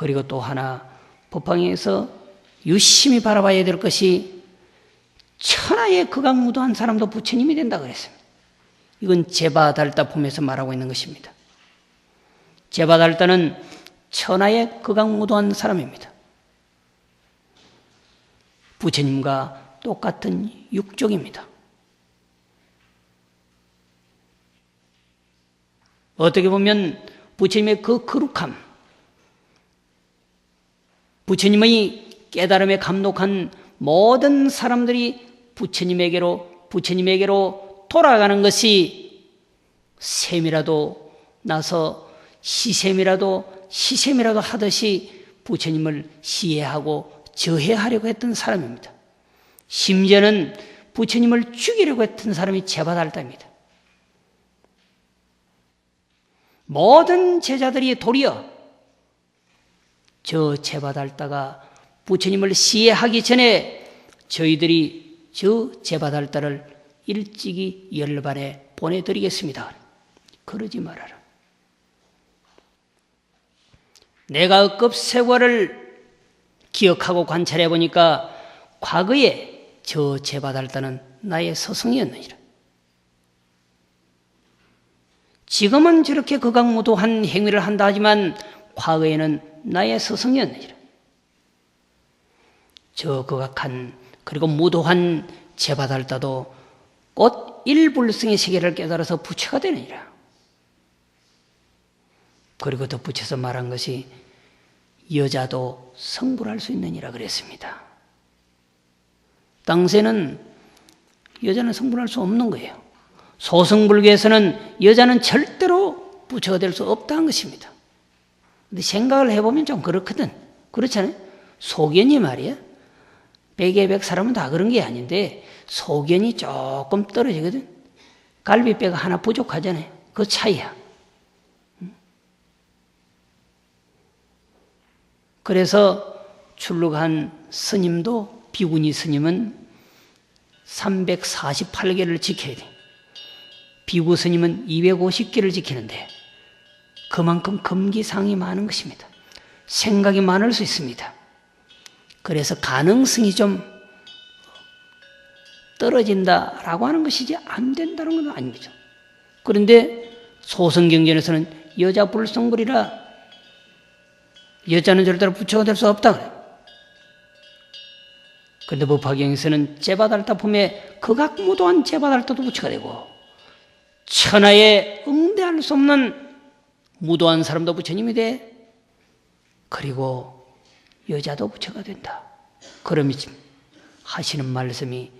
그리고 또 하나 법화경에서 유심히 바라봐야 될 것이 천하의 극악무도한 사람도 부처님이 된다 그랬습니다. 이건 제바달다품에서 말하고 있는 것입니다. 제바달다는 천하의 극악무도한 사람입니다. 부처님과 똑같은 육족입니다. 어떻게 보면 부처님의 그 거룩함, 부처님의 깨달음에 감독한 모든 사람들이 부처님에게로 돌아가는 것이 셈이라도 나서 시셈이라도 하듯이 부처님을 시해하고 저해하려고 했던 사람입니다. 심지어는 부처님을 죽이려고 했던 사람이 제바달다입니다. 모든 제자들이 도리어 저 제바달다가 부처님을 시해하기 전에 저희들이 저 제바달다를 일찍이 열반에 보내드리겠습니다. 그러지 말아라. 내가 억겁세월을 기억하고 관찰해 보니까 과거에 저 제바달다는 나의 스승이었느니라. 지금은 저렇게 극악무도한 행위를 한다 하지만 과거에는 나의 스승이었느니라. 저 극악한 그리고 무도한 제바달다도 곧 일불성의 세계를 깨달아서 부처가 되느니라. 그리고 덧붙여서 말한 것이 여자도 성불할 수 있느니라 그랬습니다. 당시에는 여자는 성불할 수 없는 거예요. 소승불교에서는 여자는 절대로 부처가 될 수 없다는 것입니다. 근데 생각을 해보면 좀 그렇거든. 그렇잖아요. 소견이 말이야. 백에 백 사람은 다 그런 게 아닌데 소견이 조금 떨어지거든. 갈비뼈가 하나 부족하잖아요. 그 차이야. 그래서 출루한 스님도 비구니 스님은 348개를 지켜야 돼. 비구 스님은 250개를 지키는데 그만큼 금기사항이 많은 것입니다. 생각이 많을 수 있습니다. 그래서 가능성이 좀 떨어진다라고 하는 것이지 안 된다는 건 아닙니다. 그런데 소승경전에서는 여자 불성불이라 여자는 절대로 부처가 될 수 없다 그래요. 그런데 법화경에서는 제바달다품에 극악무도한 제바달다도 부처가 되고 천하에 응대할 수 없는 무도한 사람도 부처님이 돼. 그리고 여자도 부처가 된다. 그러면 하시는 말씀이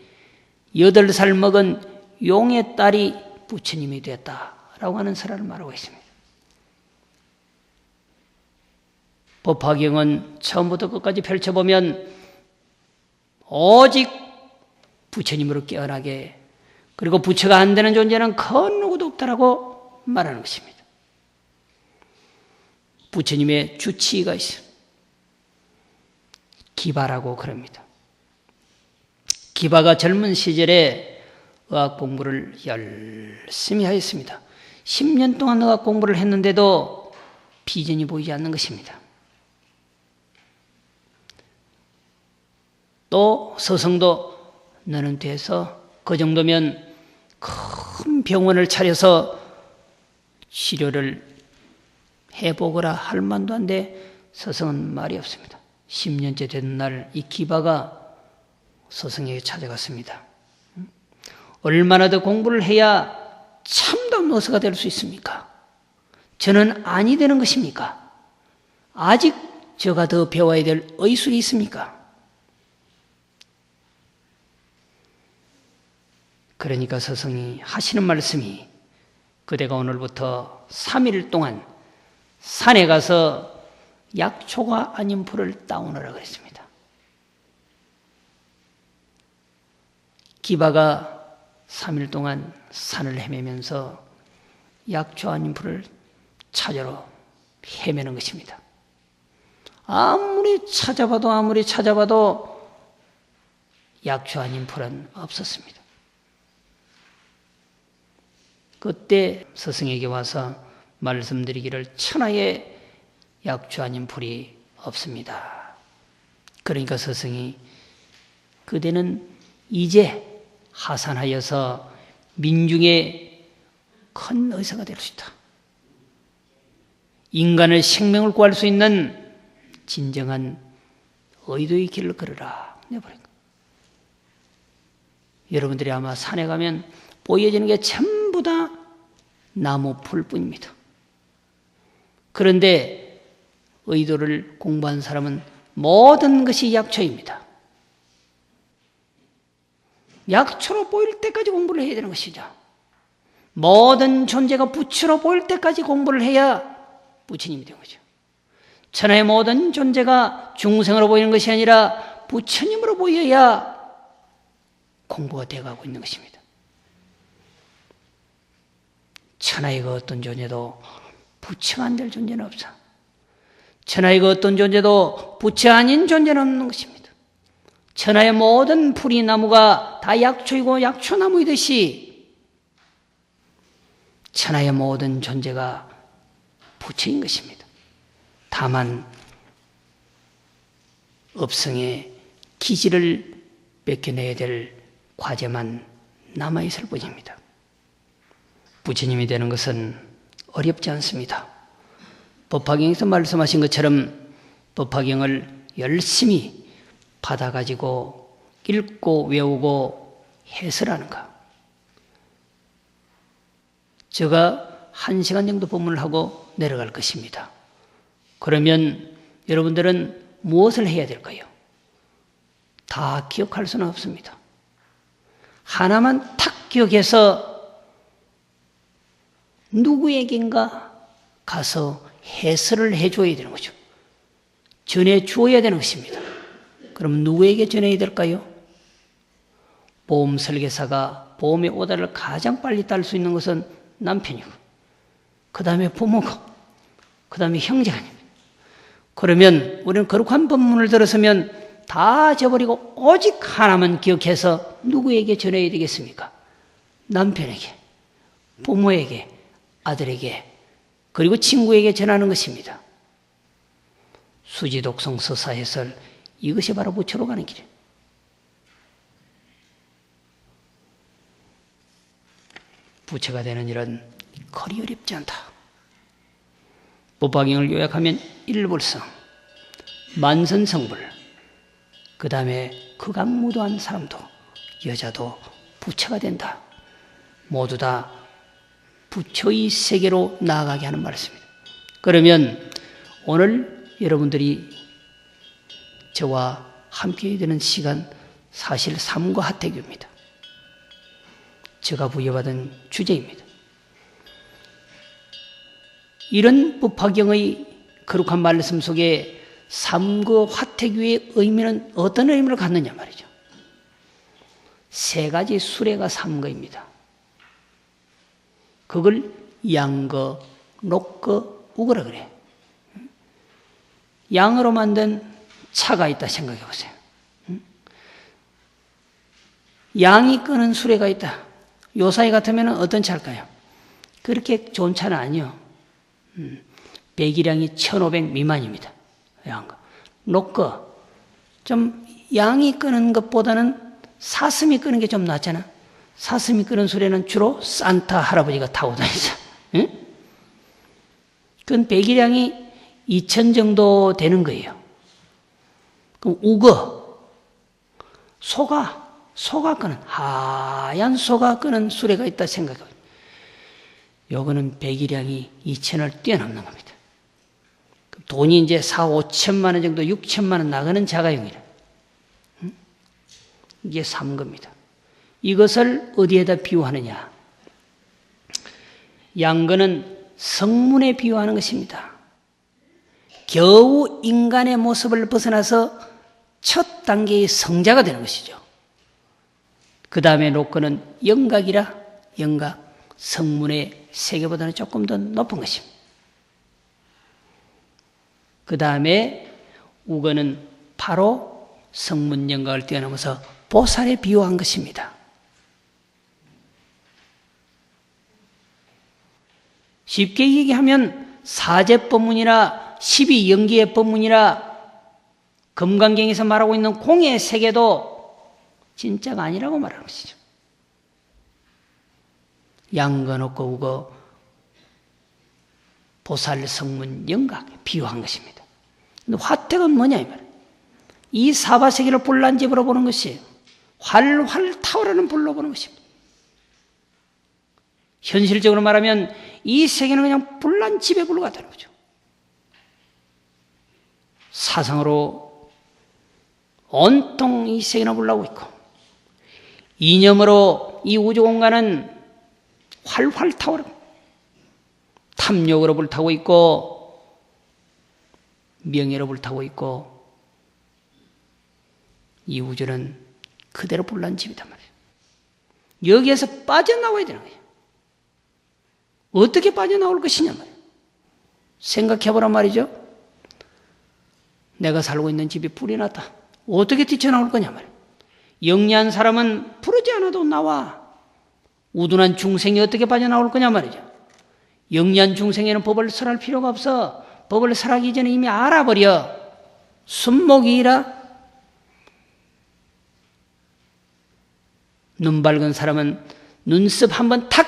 8살 먹은 용의 딸이 부처님이 됐다라고 하는 설화를 말하고 있습니다. 법화경은 처음부터 끝까지 펼쳐보면 오직 부처님으로 깨어나게 그리고 부처가 안 되는 존재는 그 누구도 없다라고 말하는 것입니다. 부처님의 주치의가 있어요. 기바라고 그럽니다. 기바가 젊은 시절에 의학 공부를 열심히 하였습니다. 10년 동안 의학 공부를 했는데도 비전이 보이지 않는 것입니다. 또 스승도 너는 돼서 그 정도면 큰 병원을 차려서 치료를 해보거라 할 만도 한데 스승은 말이 없습니다. 10년째 된 날 이 기바가 스승에게 찾아갔습니다. 얼마나 더 공부를 해야 참담 의사가 될 수 있습니까? 저는 아니 되는 것입니까? 아직 저가 더 배워야 될 의술이 있습니까? 그러니까 스승이 하시는 말씀이 그대가 오늘부터 3일 동안 산에 가서 약초가 아닌 풀을 따오너라 그랬습니다. 기바가 3일 동안 산을 헤매면서 약초 아닌 풀을 찾으러 헤매는 것입니다. 아무리 찾아봐도 약초 아닌 풀은 없었습니다. 그때 스승에게 와서 말씀드리기를 천하에 약초 아닌 풀이 없습니다. 그러니까 스승이 그대는 이제 하산하여서 민중의 큰 의사가 될 수 있다. 인간의 생명을 구할 수 있는 진정한 의도의 길을 걸으라. 내버린 거. 여러분들이 아마 산에 가면 보여지는 게 전부 다 나무 풀뿐입니다. 그런데 의도를 공부한 사람은 모든 것이 약초입니다. 약초로 보일 때까지 공부를 해야 되는 것이죠. 모든 존재가 부처로 보일 때까지 공부를 해야 부처님이 된 거죠. 천하의 모든 존재가 중생으로 보이는 것이 아니라 부처님으로 보여야 공부가 되어가고 있는 것입니다. 천하의 그 어떤 존재도 부처가 안 될 존재는 없어. 천하의 그 어떤 존재도 부처 아닌 존재는 없는 것입니다. 천하의 모든 풀이 나무가 다 약초이고 약초나무이듯이 천하의 모든 존재가 부처인 것입니다. 다만 업성의 기질을 뺏겨내야 될 과제만 남아있을 뿐입니다. 부처님이 되는 것은 어렵지 않습니다. 법화경에서 말씀하신 것처럼 법화경을 열심히 받아가지고 읽고 외우고 해설하는 것. 제가 1시간 정도 법문을 하고 내려갈 것입니다. 그러면 여러분들은 무엇을 해야 될까요? 다 기억할 수는 없습니다. 하나만 탁 기억해서 누구에겐가 가서 해설을 해줘야 되는 거죠. 전해주어야 되는 것입니다. 그럼 누구에게 전해야 될까요? 보험 설계사가 보험의 오다를 가장 빨리 딸 수 있는 것은 남편이고, 그 다음에 부모고, 그 다음에 형제가 아닙니다. 그러면 우리는 거룩한 법문을 들었으면 다 저버리고 오직 하나만 기억해서 누구에게 전해야 되겠습니까? 남편에게, 부모에게, 아들에게, 그리고 친구에게 전하는 것입니다. 수지독성 서사해설, 이것이 바로 부처로 가는 길이에요. 부처가 되는 일은 거리 어렵지 않다. 법화경을 요약하면 일불성, 만선성불, 그 다음에 극악무도한 사람도 여자도 부처가 된다. 모두 다 부처의 세계로 나아가게 하는 말씀입니다. 그러면 오늘 여러분들이 저와 함께 되는 시간 사실 삼과 하태교입니다. 제가 부여받은 주제입니다. 이런 법화경의 거룩한 말씀 속에 삼거 화태교의 의미는 어떤 의미를 갖느냐 말이죠. 세 가지 수레가 삼거입니다. 그걸 양거, 녹거, 우거라 그래. 양으로 만든 차가 있다 생각해 보세요. 양이 끄는 수레가 있다. 요 사이 같으면 어떤 차일까요? 그렇게 좋은 차는 아니요. 배기량이 1500 미만입니다. 양거. 녹거. 좀 양이 끄는 것보다는 사슴이 끄는 게 좀 낫잖아. 사슴이 끄는 수레는 주로 산타 할아버지가 타고 다니죠. 응? 그건 배기량이 2000 정도 되는 거예요. 그럼 우거. 소가 끄는, 하얀 소가 끄는 수레가 있다 생각해요. 요거는 배기량이 2000을 뛰어넘는 겁니다. 돈이 이제 4, 5천만 원 정도, 6천만 원 나가는 자가용이라. 이게 삼겁니다. 이것을 어디에다 비유하느냐? 양거는 성문에 비유하는 것입니다. 겨우 인간의 모습을 벗어나서 첫 단계의 성자가 되는 것이죠. 그 다음에 녹거는 영각이라, 영각, 성문의 세계보다는 조금 더 높은 것입니다. 그 다음에 우거는 바로 성문 영각을 뛰어넘어서 보살에 비유한 것입니다. 쉽게 얘기하면 사제법문이나 12연기의 법문이나 금강경에서 말하고 있는 공의 세계도 진짜가 아니라고 말하는 것이죠. 양건 없고 우거 보살 성문 영각 비유한 것입니다. 근데 화택은 뭐냐 이 말이에요. 이 사바세계를 불난집으로 보는 것이에요. 활활 타오르는 불로 보는 것입니다. 현실적으로 말하면 이 세계는 그냥 불난 집에 불과 되는 거죠. 사상으로 온통 이 세계는 불나고 있고 이념으로 이 우주 공간은 활활 타오르고 탐욕으로 불타고 있고 명예로 불타고 있고 이 우주는 그대로 불난 집이단 말이에요. 여기에서 빠져나와야 되는 거예요. 어떻게 빠져나올 것이냐 말이에요. 생각해보란 말이죠. 내가 살고 있는 집이 불이 났다. 어떻게 뛰쳐나올 거냐 말이에요. 영리한 사람은 부르지 않아도 나와. 우둔한 중생이 어떻게 빠져나올 거냐 말이죠. 영리한 중생에는 법을 설할 필요가 없어. 법을 설하기 전에 이미 알아버려. 순목이라. 눈 밝은 사람은 눈썹 한번 탁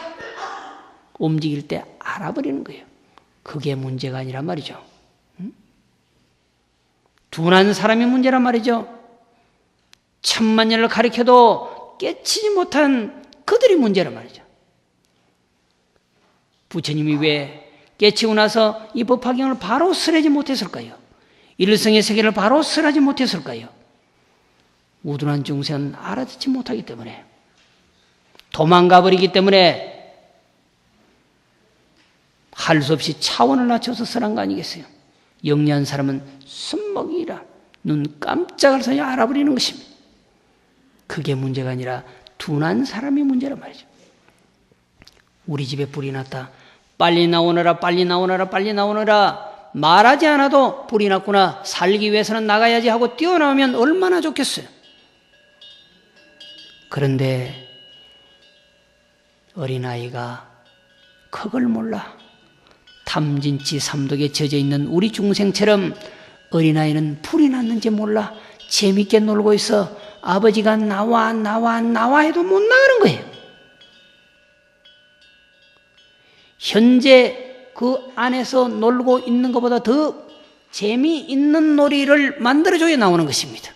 움직일 때 알아버리는 거예요. 그게 문제가 아니란 말이죠. 둔한 사람이 문제란 말이죠. 천만년을 가리켜도 깨치지 못한 그들이 문제란 말이죠. 부처님이 왜 깨치고 나서 이 법화경을 바로 설하지 못했을까요? 일성의 세계를 바로 설하지 못했을까요? 우둔한 중생은 알아듣지 못하기 때문에, 도망가 버리기 때문에 할 수 없이 차원을 낮춰서 설한 거 아니겠어요? 영리한 사람은 순먹이라 눈 깜짝을 사이 알아버리는 것입니다. 그게 문제가 아니라 둔한 사람이 문제란 말이죠. 우리 집에 불이 났다. 빨리 나오너라, 빨리 나오너라, 빨리 나오너라. 말하지 않아도 불이 났구나. 살기 위해서는 나가야지 하고 뛰어나오면 얼마나 좋겠어요. 그런데 어린아이가 그걸 몰라. 탐진치 삼독에 젖어 있는 우리 중생처럼 어린아이는 불이 났는지 몰라. 재밌게 놀고 있어. 아버지가 나와 해도 못 나가는 거예요. 현재 그 안에서 놀고 있는 것보다 더 재미있는 놀이를 만들어줘야 나오는 것입니다.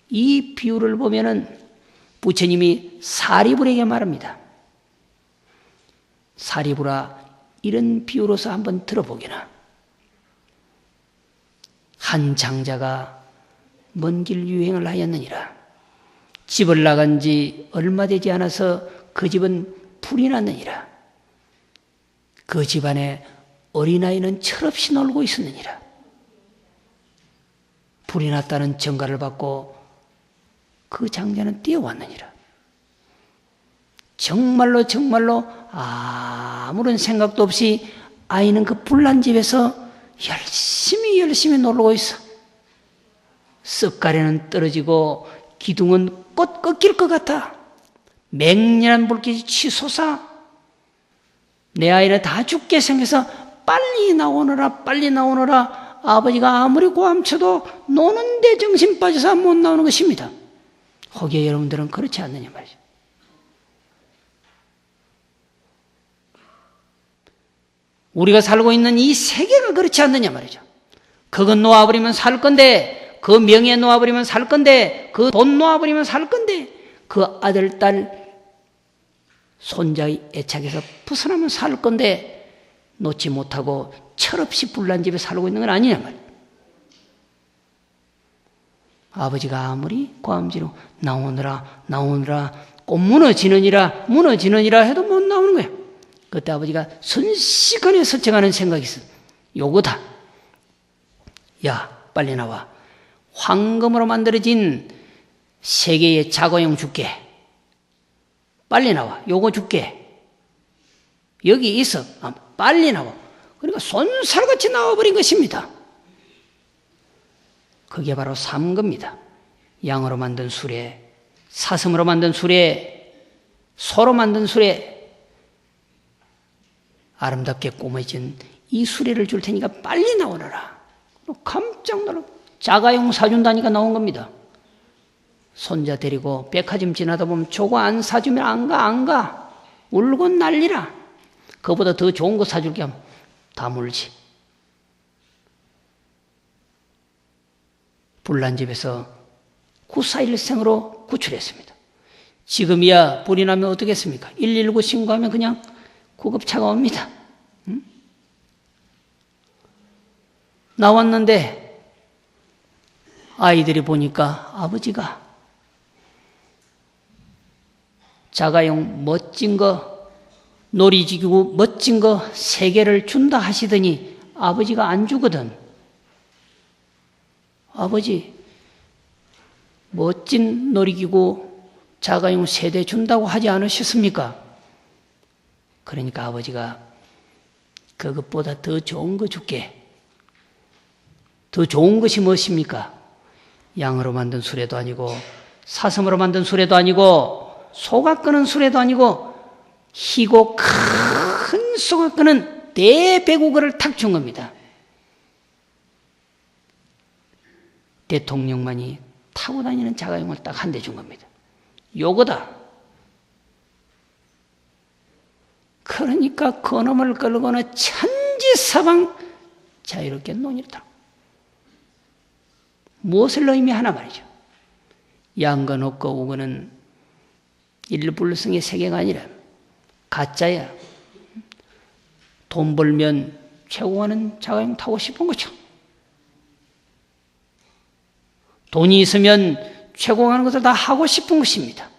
이 비유를 보면은 부처님이 사리불에게 말합니다. 사리불아, 이런 비유로서 한번 들어보게나. 한 장자가 먼 길 유행을 하였느니라. 집을 나간 지 얼마 되지 않아서 그 집은 불이 났느니라. 그 집안에 어린아이는 철없이 놀고 있었느니라. 불이 났다는 전가를 받고 그 장자는 뛰어왔느니라. 정말로 아무런 생각도 없이 아이는 그 불난 집에서 열심히 놀고 있어. 썩가래는 떨어지고 기둥은 꽃 꺾일 것 같아. 맹렬한 불길이 치솟아. 내 아이는 다 죽게 생겨서 빨리 나오너라. 아버지가 아무리 고함쳐도 노는데 정신 빠져서 못 나오는 것입니다. 거기에 여러분들은 그렇지 않느냐 말이죠. 우리가 살고 있는 이 세계가 그렇지 않느냐 말이죠. 그건 놓아버리면 살 건데, 그 명예 놓아버리면 살 건데, 그 돈 놓아버리면 살 건데, 그 아들, 딸, 손자의 애착에서 벗어나면 살 건데 놓지 못하고 철없이 불난 집에 살고 있는 건 아니냐 말이에요. 아버지가 아무리 고함지로 나오느라 꽃 무너지느니라 해도 못 나오는 거예요. 그때 아버지가 순식간에 설정하는 생각이 있어. 요거다. 야, 빨리 나와. 황금으로 만들어진 세 개의 자고용 줄게. 빨리 나와. 요거 줄게. 여기 있어. 빨리 나와. 그러니까 손살같이 나와버린 것입니다. 그게 바로 삼겁니다. 양으로 만든 수레, 사슴으로 만든 수레, 소로 만든 수레, 아름답게 꾸며진 이 수레를 줄 테니까 빨리 나오너라. 깜짝 놀라 자가용 사준다니까 나온 겁니다. 손자 데리고 백화점 지나다 보면 저거 안 사주면 안 가. 울고 난리라. 그보다 더 좋은 거 사줄게 하면 다 물지. 불난 집에서 941생으로 구출했습니다. 지금이야 불이 나면 어떻겠습니까? 119 신고하면 그냥 구급차가 옵니다. 응? 나왔는데 아이들이 보니까 아버지가 자가용 멋진 거, 놀이기구 멋진 거 3개를 준다 하시더니 아버지가 안 주거든. 아버지, 멋진 놀이기구 자가용 3대 준다고 하지 않으셨습니까? 그러니까 아버지가 그것보다 더 좋은 거 줄게. 더 좋은 것이 무엇입니까? 양으로 만든 수레도 아니고 사슴으로 만든 수레도 아니고 소가 끄는 수레도 아니고 희고 큰 소가 끄는 대배구거를 탁 준 겁니다. 대통령만이 타고 다니는 자가용을 딱 한 대 준 겁니다. 요거다. 그러니까 그놈을 끌고는 천지사방 자유롭게 논의했다. 무엇을 의미하나 말이죠. 양건 없고 우거는 일불성의 세계가 아니라 가짜야. 돈 벌면 최고가는 자가용 타고 싶은 거죠. 돈이 있으면 최고가는 것을 다 하고 싶은 것입니다.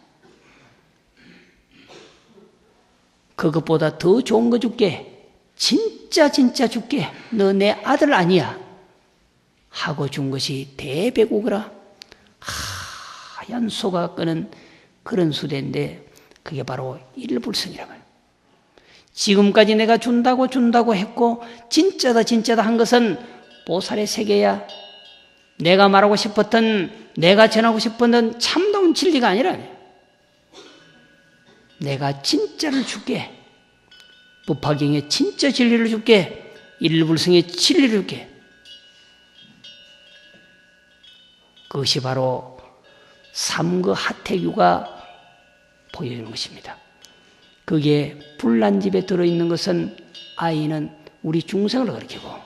그것보다 더 좋은 거 줄게. 진짜 줄게. 너 내 아들 아니야. 하고 준 것이 대배구거라. 하얀 소가 끄는 그런 수레인데 그게 바로 일불성이라고 해요. 지금까지 내가 준다고 했고 진짜다 한 것은 보살의 세계야. 내가 말하고 싶었던, 내가 전하고 싶었던 참다운 진리가 아니라 내가 진짜를 줄게. 부파경의 진짜 진리를 줄게. 일불성의 진리를 줄게. 그것이 바로 삼그 하태규가 보여주는 것입니다. 그게 불난 집에 들어있는 것은 아이는 우리 중생을 가리키고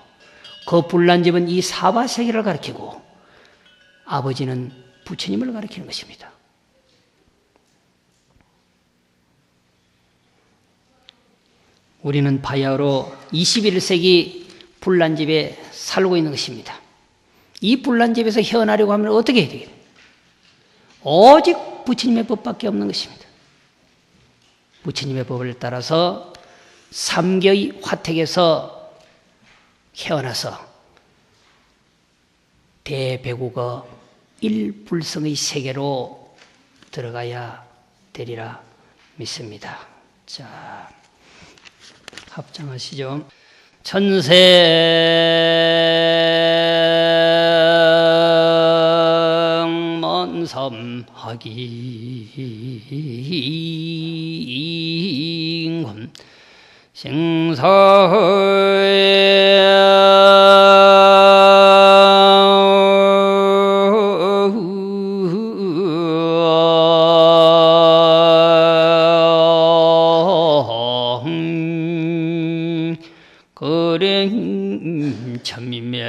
그 불난 집은 이 사바세계를 가리키고 아버지는 부처님을 가리키는 것입니다. 우리는 바야흐로 21세기 불난 집에 살고 있는 것입니다. 이 불난 집에서 헤어나려고 하면 어떻게 해야 되겠어요? 오직 부처님의 법밖에 없는 것입니다. 부처님의 법을 따라서 삼계의 화택에서 헤어나서 대배국어 일불성의 세계로 들어가야 되리라 믿습니다. 자, 합장하시죠. 천생 먼섬하기인금 그랭 참미매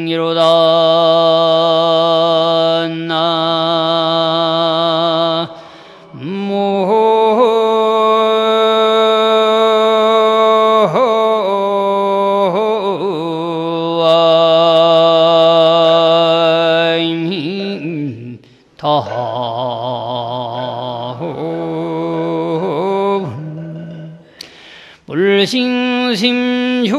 이로다 불싱심휴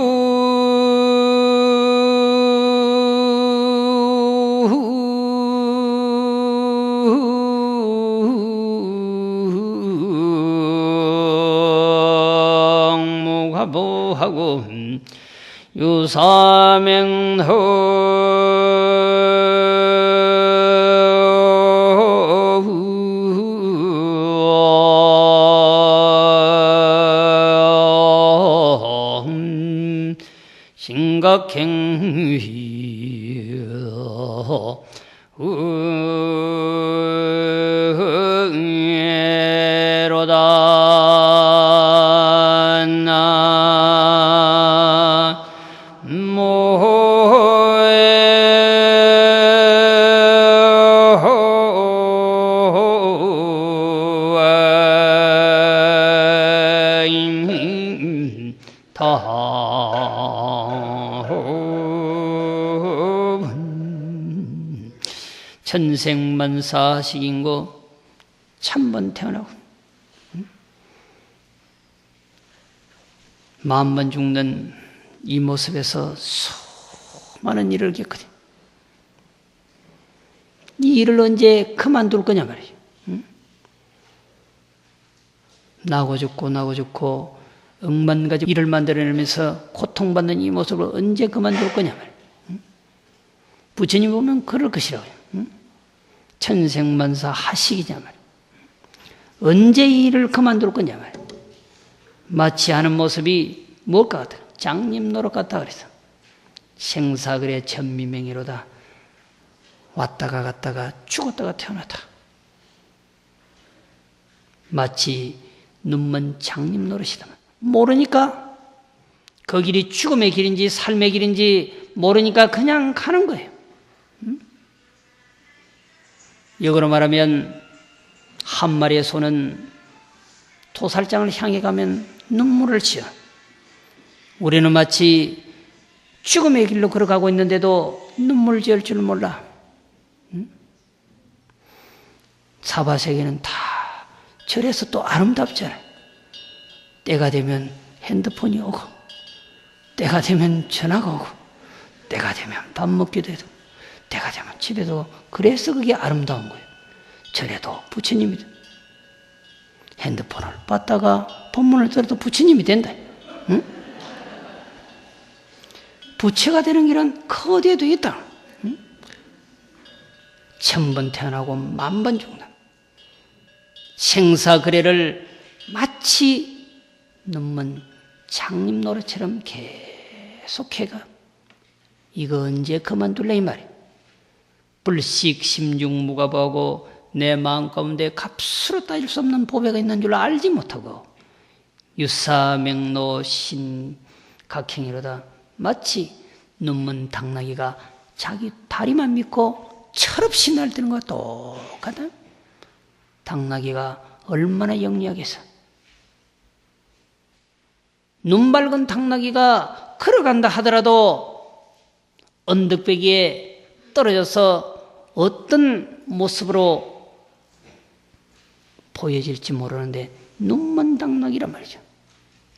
무가보하고 유사맹호 삼각행위여 응애로다 천생만사식인고 천번 태어나고 만번 죽는 이 모습에서 수많은 일을 겪거든. 이 일을 언제 그만둘 거냐 말이죠. 나고 죽고 억만 가지 일을 만들어내면서 고통받는 이 모습을 언제 그만둘 거냐 말이에요. 부처님 보면 그럴 것이라고요. 천생만사 하식이냐 말이에요. 언제 이 일을 그만둘 거냐 말이에요. 마치 하는 모습이 뭘까 같아? 장님노릇 같다 그래서 생사그래 천미맹이로다. 왔다가 갔다가 죽었다가 태어났다. 마치 눈먼 장님노릇이다. 모르니까 그 길이 죽음의 길인지 삶의 길인지 모르니까 그냥 가는 거예요. 역으로 말하면 한 마리의 소는 토살장을 향해 가면 눈물을 지어. 우리는 마치 죽음의 길로 걸어가고 있는데도 눈물 지을 줄 몰라. 사바세계는 다 절에서 또 아름답잖아요. 때가 되면 핸드폰이 오고, 때가 되면 전화가 오고, 때가 되면 밥 먹기도 해도, 때가 되면 집에도. 그래서 그게 아름다운 거예요. 절에도 부처님이 핸드폰을 받다가 법문을 들어도 부처님이 된다. 응? 부처가 되는 길은 그 어디에도 있다. 응? 1000번 태어나고 10,000번 죽는다. 생사그래를 마치 눈먼 장님 노릇처럼 계속해가 이거 언제 그만둘래 이 말이야. 불식 심중무가보고 내 마음 가운데 값으로 따질 수 없는 보배가 있는 줄 알지 못하고 유사명로 신각행이로다. 마치 눈먼 당나귀가 자기 다리만 믿고 철없이 날뛰는 것과 똑같아. 당나귀가 얼마나 영리하겠어. 눈 밝은 당나귀가 걸어간다 하더라도 언덕배기에 떨어져서 어떤 모습으로 보여질지 모르는데 눈먼 당나귀란 말이죠.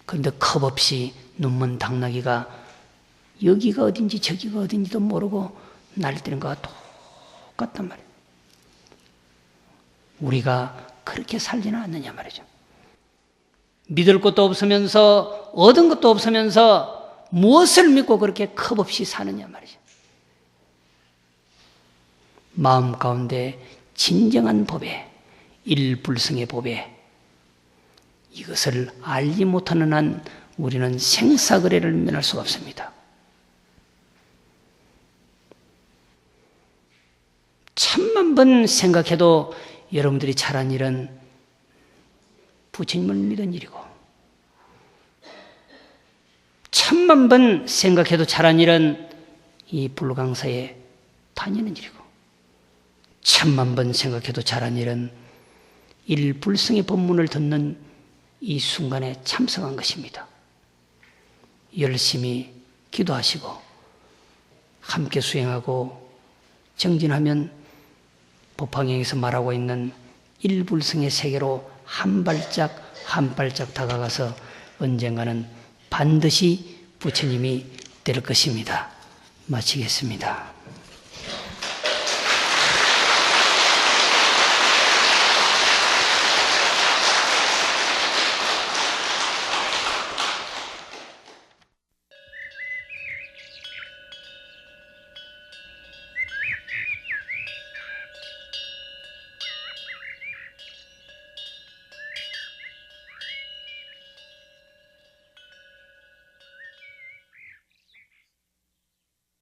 그런데 겁없이 눈먼 당나귀가 여기가 어딘지 저기가 어딘지도 모르고 날뛰는 것과 똑같단 말이에요. 우리가 그렇게 살지는 않느냐 말이죠. 믿을 것도 없으면서 얻은 것도 없으면서 무엇을 믿고 그렇게 겁없이 사느냐 말이죠. 마음 가운데 진정한 법에 일불성의 법에 이것을 알지 못하는 한 우리는 생사거래를 면할 수가 없습니다. 천만 번 생각해도 여러분들이 잘한 일은 부처님을 믿은 일이고, 천만 번 생각해도 잘한 일은 이 불광사에 다니는 일이고, 천만 번 생각해도 잘한 일은 일불성의 법문을 듣는 이 순간에 참석한 것입니다. 열심히 기도하시고 함께 수행하고 정진하면 법화경에서 말하고 있는 일불성의 세계로 한 발짝 한 발짝 다가가서 언젠가는 반드시 부처님이 될 것입니다. 마치겠습니다.